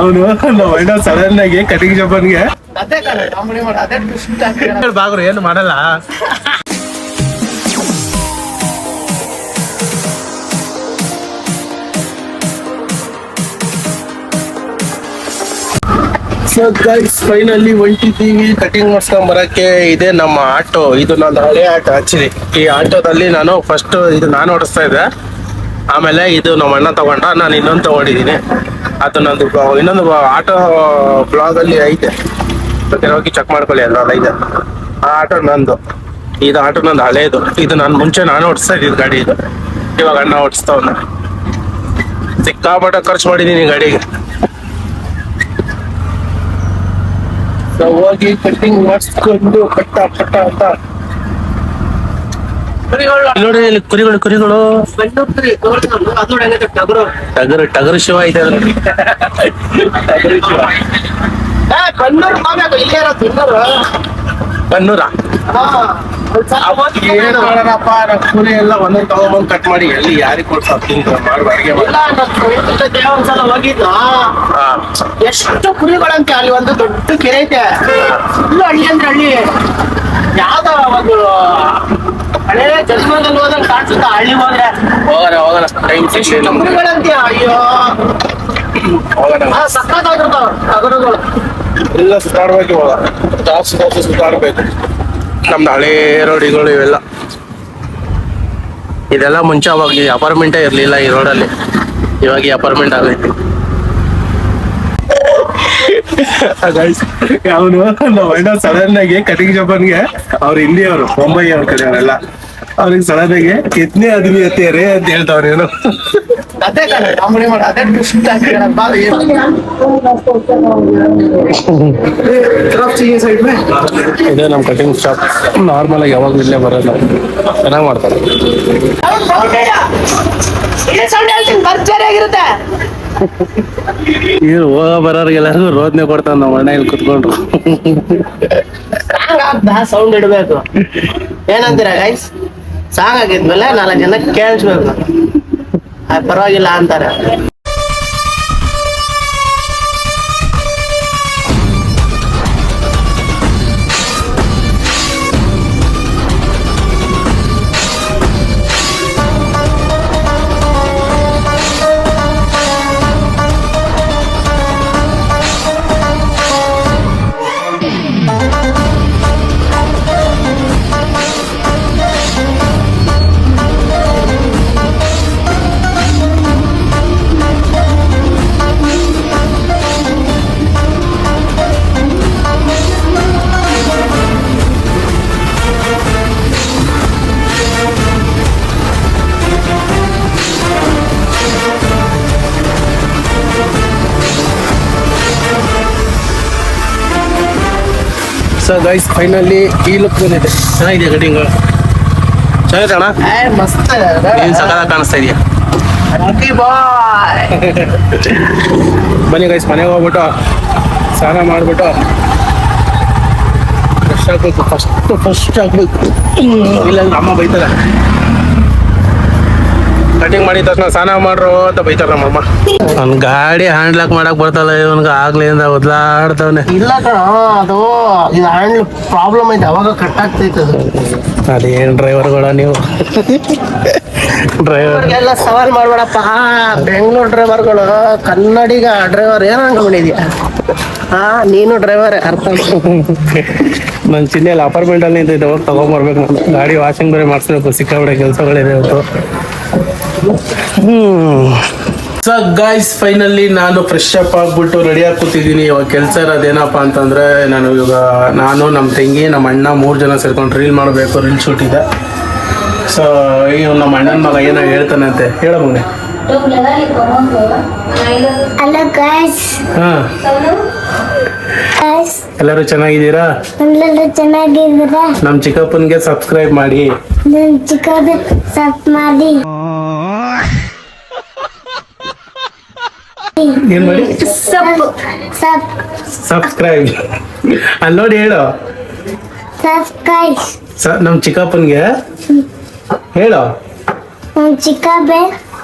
ಅವನು ನಾವು ಅಣ್ಣ ಸಡನ್ ಆಗಿ ಕಟಿಂಗ್ ಶಾಪನ್ಗೆ ಬಾಗ್ರು ಏನು ಮಾಡಲ್ಲ. ಸೊ ಗೈಸ್ ಫೈನಲಿ ಹೊಂಟಿದ್ದೀವಿ ಕಟಿಂಗ್ ಮಾಡ್ಸ್ಕೊಂಡ್ ಬರಕ್ಕೆ. ಇದೆ ನಮ್ಮ ಆಟೋ, ಇದು ನಂದು ಹಳೆ ಆಟೋ. ಆಕ್ಚುಲಿ ಈ ಆಟೋದಲ್ಲಿ ನಾನು ಫಸ್ಟ್ ಇದು ನಾನು ಓಡಿಸ್ತಾ ಇದ್ದೆ, ಆಮೇಲೆ ಇದು ನಮ್ಮ ಅಣ್ಣ ತಗೊಂಡ, ನಾನು ಇನ್ನೊಂದು ತಗೊಂಡಿದ್ದೀನಿ. ಅದು ನಂದು ಇನ್ನೊಂದು ಆಟೋ ಬ್ಲಾಗ್ ಅಲ್ಲಿ ಐತೆ, ಬೇಕಾದ್ರೆ ಹೋಗಿ ಚೆಕ್ ಮಾಡ್ಕೊಳ್ಳಿ, ಅದ್ರಲ್ಲಿ ಐತೆ. ಆ ಆಟೋ ನಂದು, ಇದು ಆಟೋ ನಂದು ಹಳೇದು. ಇದು ನಾನು ಮುಂಚೆ ನಾನು ಓಡಿಸ್ತಾ ಇದ್ದಿದ್ದು ಗಾಡಿ, ಇದು ಇವಾಗ ಅಣ್ಣ ಓಡಿಸ್ತಾವನ್ನ. ಸಿಕ್ಕಾಪಟ್ಟೆ ಖರ್ಚು ಮಾಡಿದ್ದೀನಿ ಗಾಡಿಗೆ. ಹೋಗಿ ಕಟಿಂಗ್ ಮಾಡಿಸ್ಕೊಂಡು ಪಟ್ಟ ಪಟ್ಟ ಅಂತ. ನೋಡಿ ಇಲ್ಲಿ ಕುರಿಗಳು ಕುರಿಗಳು ಟಗರು ಟಗರು ಶಿವ ಐತೆ. ಬನ್ನೂರ ಏನ್ ಮಾಡೋಣಪ್ಪ, ಕುರಿ ಎಲ್ಲ ಒಂದೊಂದು ತಗೊಂಡ್ಬಂದು ಕಟ್ ಮಾಡಿ ಎಲ್ಲಿ ಯಾರಿಗೆ ಕೊಡ್ಸ ಮಾಡಿ ಅಡಿಗೆ ಒಂದ್ಸಲ ಹೋಗಿದ್ದು. ಎಷ್ಟು ಕುರಿಗಳಂತೆ ಅಲ್ಲಿ ಒಂದು ದೊಡ್ಡ ಕೆರೆ ಐತೆ, ಫುಲ್ಲು ಹಳ್ಳಿ ಅಂದ್ರೆ ಹಳ್ಳಿ. ಯಾವ್ದೋ ಒಂದು ಹಳೆ ಜನ್ಮದಲ್ಲಿ ಹೋದಂಗೆ ಕಾಣಿಸುತ್ತ ಹಳ್ಳಿ ಹೋದ್ರೆ. ಹೋಗೋಣ ಹೋಗೋಣ, ಟೈಮ್ ಸಿಗ್ಲಿಲ್ಲ. ಕುರಿಗಳಂತೆ ಅಯ್ಯೋ ಸಕ್ಕತ್ತಾಗಿರ್ತಾವ ಟಗರುಗಳು. ಎಲ್ಲ ಸುತ್ತಾಡ್ಬೇಕು, ಇವಾಗ ಜಾಸ್ತಿ ಸುತ್ತಾಡ್ಬೇಕು. ನಮ್ದು ಹಳೇ ರೋಡಿಗಳು ಇವೆಲ್ಲ. ಇದೆಲ್ಲ ಮುಂಚೆ ಅವಾಗ ಈ ಅಪಾರ್ಟ್ಮೆಂಟೇ ಇರ್ಲಿಲ್ಲ ಈ ರೋಡಲ್ಲಿ, ಇವಾಗ ಈ ಅಪಾರ್ಟ್ಮೆಂಟ್ ಆಗೈತಿ. ಅವನು ನಾವು ಅಣ್ಣ ಸಡನ್ ಆಗಿ ಕಟಿಂಗ್ ಶಾಪನ್ಗೆ, ಅವ್ರು ಹಿಂದಿಯವರು, ಮುಂಬೈ ಅವ್ರ ಕಡೆ ಅವರೆಲ್ಲ. ಅವ್ರಿಗೆ ಸಡನ್ ಆಗಿ ಕಿತ್ನೆ ಆದ್ಮಿ ಅತ್ತೇರೆ ಅಂತ ಹೇಳ್ತಾವ್ರ ಏನು. ಅದೇ ಕಾಮಿಡಿ ಮಾಡಿ ಅದೇ ಇದೆ ನಮ್ಮ ಕಟಿಂಗ್ ಶಾಪ್. ನಾರ್ಮಲ್ ಆಗಿ ಯಾವಾಗ್ಲೂ ಇಲ್ಲೇ ಬರೋಲ್ಲ, ಚೆನ್ನಾಗಿ ಮಾಡ್ತಾರೆ. ಭರ್ಜರಿಯಾಗಿರುತ್ತೆ. ಇವ್ರು ಹೋಗ ಬರೋರ್ಗೆಲ್ಲರಿಗೂ ರೋದನೆ ಕೊಡ್ತಾವ ನಮ್ಮ ಅಣ್ಣ ಇಲ್ಲಿ ಕುತ್ಕೊಂಡ್ರು. ಸೌಂಡ್ ಇಡ್ಬೇಕು, ಏನಂತೀರ ಗೈಸ್? ಸಾಂಗ್ ಆಗಿದ್ಮೇಲೆ 4 ಜನ ಕೇಳಿಸ್ಬೇಕು, ಪರವಾಗಿಲ್ಲ ಅಂತಾರೆ. ಸೊ ಗೈಸ್ ಫೈನಲಿ ಈ ಲುಕ್ ಬಂದಿದೆ. ಚೆನ್ನಾಗಿದೆ ಕಟಿಂಗ್, ಚೆನ್ನಾಗಿದೆ ಅಣ್ಣ. ಮಸ್ತ್ ನೀನ್ ಸಕಾಲ ಕಾಣಿಸ್ತಾ ಇದೆಯಾ. ಬನ್ನಿ ಗೈಸ್, ಮನೆಗೆ ಹೋಗ್ಬಿಟ್ಟು ಸ್ನಾನ ಮಾಡ್ಬಿಟ್ಟು ಫ್ರೆಶ್ ಆಗ್ಬೇಕು. ಫಸ್ಟ್ ಆಗ್ಬೇಕು, ಇಲ್ಲ ಅಮ್ಮ ಬೈತಾರೆ. ಕಟಿಂಗ್ ಮಾಡಿದ ತಕ್ಷಣ ಸ್ನಾನ ಮಾಡ್ರು ಅಂತ ಬೈತಾರ ನಮ್ಮಮ್ಮ. ಅವ್ನ ಗಾಡಿ ಹ್ಯಾಂಡ್ಲಾಕ್ ಮಾಡಕ್ ಬರ್ತಲ್ಲ ಇವನ್ಗೆ, ಆಗ್ಲಿಂದ ಒದ್ಲಾಡ್ತವನೆ. ಇಲ್ಲ ಕಣ, ಅದು ಇದು ಹ್ಯಾಂಡ್ಲ್ ಪ್ರಾಬ್ಲಮ್ ಐತೆ, ಅವಾಗ ಕಟ್ ಆಗ್ತೈತೆ ಅದು. ಅದೇನ್ ಡ್ರೈವರ್ಗಳ ನೀವು. ಡ್ರೈವರ್ ಎಲ್ಲ ಸವಾಲ್ ಮಾಡ್ಬೇಡಪ್ಪ. ಬೆಂಗಳೂರು ಡ್ರೈವರ್ಗಳು ಕನ್ನಡಿಗ ಡ್ರೈವರ್ ಏನ್ ಅನ್ಕೊಂಡಿದ್ಯಾ? ನೀನು ಡ್ರೈವರ್ ಅರ್ಥ. ನನ್ ಚಿನ್ನೆಲ್ಲ ಅಪಾರ್ಟ್ಮೆಂಟ್ ಅಲ್ಲಿ ನಿಂತಿದ್ದೆ, ಹೋಗಿ ತಗೊಂಡ್ಬರ್ಬೇಕು. ನಾನು ಗಾಡಿ ವಾಷಿಂಗ್ ಬೇರೆ ಮಾಡಿಸ್ಬೇಕು, ಸಿಕ್ಕಾಬಿಡೆ ಕೆಲಸಗಳಿದೆ ಇವತ್ತು. ಸೊ ಗೈಸ್ ಫೈನಲಿ ನಾನು ಫ್ರೆಶ್ ಅಪ್ ಆಗ್ಬಿಟ್ಟು ರೆಡಿ ಆಗಿ ಕೂತಿದ್ದೀನಿ. ಇವಾಗ ಕೆಲಸ ಇರೋದೇನಪ್ಪ ಅಂತಂದ್ರೆ, ನಾನು ನಮ್ಮ ತಂಗಿ ನಮ್ಮ ಅಣ್ಣ 3 ಜನ ಸೇರ್ಕೊಂಡು ರೀಲ್ ಮಾಡಬೇಕು. ರೀಲ್ ಶೂಟ್ ಇದೆ. ಸೊ ಈಗ ನಮ್ಮ ಅಣ್ಣನ ಮಗ ಏನೋ ಹೇಳ್ತಾನಂತೆ, ಹೇಳ ಮನೆ. ಹಾ, ಎಲ್ಲರೂ ಚೆನ್ನಾಗಿದ್ದೀರಾ? ನಮ್ಮ ಚಿಕ್ಕಪ್ಪನ್ಗೆ ಸಬ್ಸ್ಕ್ರೈಬ್ ಮಾಡಿ. ಏನ್ ಮಾಡಿ? ಸಬ್ಸ್ಕ್ರೈಬ್ ಅಲ್ಲಿ ನೋಡಿ, ಹೇಳು ನಮ್ ಚಿಕ್ಕಪ್ಪನ್ಗೆ ಹೇಳು.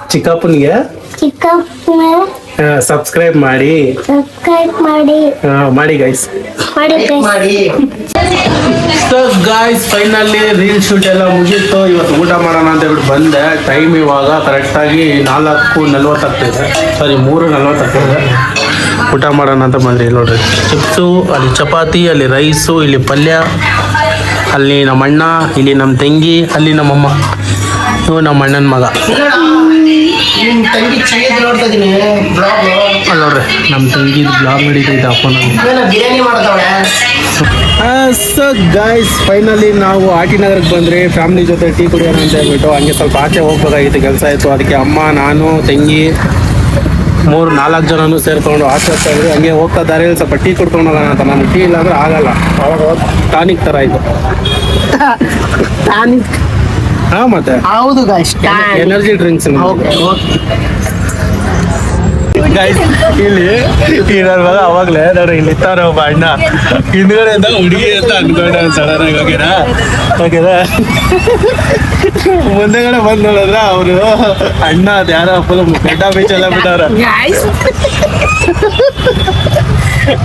ಚಿಕ್ಕಪ್ಪನ್ಗೆ ಸಬ್ಸ್ಕ್ರೈಬ್ ಮಾಡಿ ಸಬ್ಸ್ಕ್ರೈಬ್ ಮಾಡಿ ಮಾಡಿ ಗೈಸ್. ಮಾಡಿ guys. ಮಾಡಿ so guys finally reel shoot ಎಲ್ಲ ಮುಗೀತು. ಇವತ್ತು ಊಟ ಮಾಡೋಣ ಅಂತ ಹೇಳ್ಬಿಟ್ಟು ಬಂದೆ. ಟೈಮ್ ಇವಾಗ ಕರೆಕ್ಟಾಗಿ 4:40 ಆಗ್ತಿದೆ, ಸಾರಿ 3:40 ಆಗ್ತಿದೆ. ಊಟ ಮಾಡೋಣ ಅಂತ ಬಂದ್ರಿ. ಇಲ್ಲಿ ನೋಡ್ರಿ ಚಿಪ್ಸು, ಅಲ್ಲಿ ಚಪಾತಿ, ಅಲ್ಲಿ ರೈಸು, ಇಲ್ಲಿ ಪಲ್ಯ, ಅಲ್ಲಿ ನಮ್ಮ ಅಣ್ಣ, ಇಲ್ಲಿ ನಮ್ಮ ತಂಗಿ, ಅಲ್ಲಿ ನಮ್ಮಮ್ಮ, ಇವು ನಮ್ಮ ಅಣ್ಣನ ಮಗ. ನಿಮ್ ತಂಗಿ ಚೆನ್ನಾಗಿ ನೋಡ್ತಾ ಇದೀನಿ ಬ್ಲಾಗ್. ಅಲ್ಲಿ ನೋಡ್ರಿ ನಮ್ಮ ತಂಗಿ ಬ್ಲಾಗ್ ನಡೀತೈತೆ ಅಪ್ಪನಲ್ಲಿ. ಬಿರಿಯಾನಿ ಮಾಡ್ತಾವಳೆ. ಸೊ ಗಾಯ್ಸ್ ಫೈನಲಿ ನಾವು ಆಟಿ ನಗರಕ್ಕೆ ಬಂದ್ರಿ ಫ್ಯಾಮಿಲಿ ಜೊತೆ ಟೀ ಕುಡಿಯೋಣ ಅಂತ ಹೇಳ್ಬಿಟ್ಟು. ಹಂಗೆ ಸ್ವಲ್ಪ ಆಚೆ ಹೋಗ್ಬೇಕಾಗಿತ್ತು, ಕೆಲಸ ಇತ್ತು. ಅದಕ್ಕೆ ಅಮ್ಮ, ನಾನು, ತಂಗಿ 3-4 ಜನನು ಸೇರ್ಕೊಂಡು ಆಚೆ ಹೋಗ್ತಾ ಇದ್ವಿ. ಹಂಗೆ ಹೋಗ್ತಾ ದಾರಿಯಲ್ಲಿ ಸ್ವಲ್ಪ ಟೀ ಕುಡ್ಕೊಂಡು ಹೋಗೋಣ ಅಂತ. ನಾನು ಟೀ ಇಲ್ಲ ಅಂದ್ರೆ ಆಗಲ್ಲ, ಟಾನಿಕ್ ಥರ ಇದು. ಹಾ ಮತ್ತೆ ಹೌದು ಗಾಯ್ಸ್. Energy drinks guys. ಇಲ್ಲಿ ನನ್ನ ಮಗ ಅವಾಗ್ಲೇ ನೋಡ್ರಿ ಇಲ್ಲಿ ಇತ್ತಾರ ಒಬ್ಬ ಅಣ್ಣ ಹಿಂದ್ಗಡೆಯಿಂದ ಹುಡುಗಿ ಅಂತ ಅನ್ಕೊಂಡೆ ಸಡನ್ ಆಗಿ ಓಕೆನಾ. ಮುಂದೆಗಡೆ ಬಂದ್ ನೋಡಿದ್ರ ಅವರು ಅಣ್ಣ ಅದ್ ಯಾರೋ ಫುಲ್ ಬೆಟ್ಟ ಬೀಚ್ ಎಲ್ಲ ಬಿಟ್ಟವ್ರ.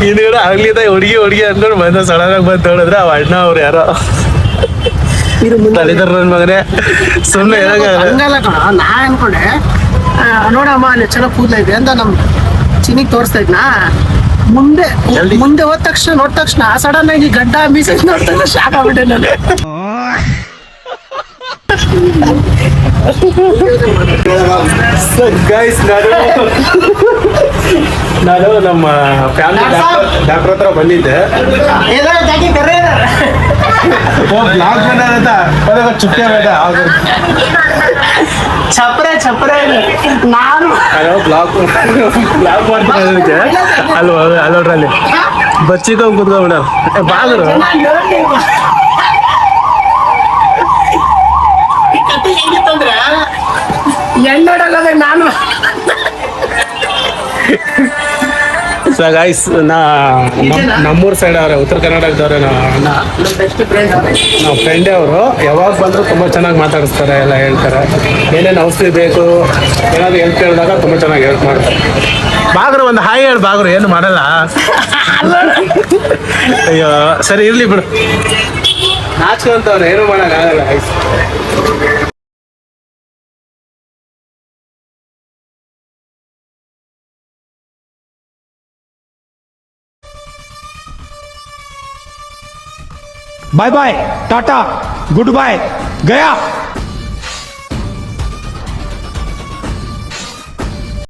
ಹಿಂದ್ಗಡೆ ಆಗ್ಲಿದ್ದ ಹುಡುಗಿ ಅನ್ಕೊಂಡು ಬಂದ ಸಡನ್ ಆಗಿ ಬಂದ್ ನೋಡಿದ್ರ ಅವ ಅಣ್ಣ ಅವ್ರು ಯಾರೋ ತಳಿದಾರ ನನ್ ಮಗನೇ. ಸುಮ್ಮನೆ ಹಂಗಲ್ಲ ಕಣ, ನಾ ಅನ್ಕೊಂಡೆ ನೋಡಮ್ಮ ಅಲ್ಲಿ ಚೆನ್ನಾಗಿ ಕೂದಲೈತೆ ಅಂತ ನಮ್ ಚಿನಿಗ್ ತೋರಿಸ್ತಾ ಇದ್ನಾ. ಮುಂದೆ ಎಲ್ಲಿ? ಮುಂದೆ ನೋಡಿದ ತಕ್ಷಣ ಸಡನ್ ಆಗಿ ಗಡ್ಡ ಮೀಸೆಸ್ ನೋಡ್ತಾ ಶಾಕ್ ಆಗ್ಬಿಟ್ಟೆ ನಾನು. ಗೈಸ್ ನಾನು ನಮ್ಮ ಫ್ಯಾಮಿಲಿ ಡಾಕ್ಟರ್ ಹತ್ರ ಬಂದಿದ್ದೆ. ಬ್ಲಾಗ್ ಬಂದ ಚುಕ್ಕೆ ಬೇಡ ಚಪ್ರೆ ನಾನು ಬ್ಲಾಗ್ ಮಾಡ್ತಿರೋದಕ್ಕೆ ಅಲ್ಲೋಡ್ರಲ್ಲಿ ಬಚ್ಚಿಕೊಂಡ್ ಕುತ್ಕೊಂಡ್ಬಿಡ ಬಾಗರು. ಹೆಂಗಿತ್ತಂದ್ರೆ ಎಣ್ಣೋಡಲ್ಲ ನಾನು. ಸೊ ಗೈಸ್ ನಮ್ಮೂರ್ ಸೈಡ್ ಅವ್ರೆ, ಉತ್ತರ ಕರ್ನಾಟಕದವ್ರೆ. ನಮ್ಮ ಬೆಸ್ಟ್ ಫ್ರೆಂಡ್ ಫ್ರೆಂಡೇ ಅವರು. ಯಾವಾಗ ಬಂದ್ರು ತುಂಬಾ ಚೆನ್ನಾಗಿ ಮಾತಾಡಿಸ್ತಾರೆ, ಎಲ್ಲ ಹೇಳ್ತಾರೆ. ಏನೇನು ಔಷಧಿ ಬೇಕು ಏನಾದ್ರು ಹೆಲ್ಪ್ ಕೇಳಿದಾಗ ತುಂಬಾ ಚೆನ್ನಾಗಿ ಹೆಲ್ಪ್ ಮಾಡ್ತಾರೆ. ಬಾಗ್ರು ಒಂದು ಹಾಯ್ ಹೇಳಿ ಬಾಗ್ರು ಏನು ಮಾಡಲ್ಲ. ಅಯ್ಯೋ ಸರಿ ಇರ್ಲಿ ಬಿಡು, ನಾಚ್ಕೊಂತವ್ರೆ, ಏನು ಮಾಡಕ್ಕಾಗಲ್ಲ guys. Bye bye tata goodbye गया.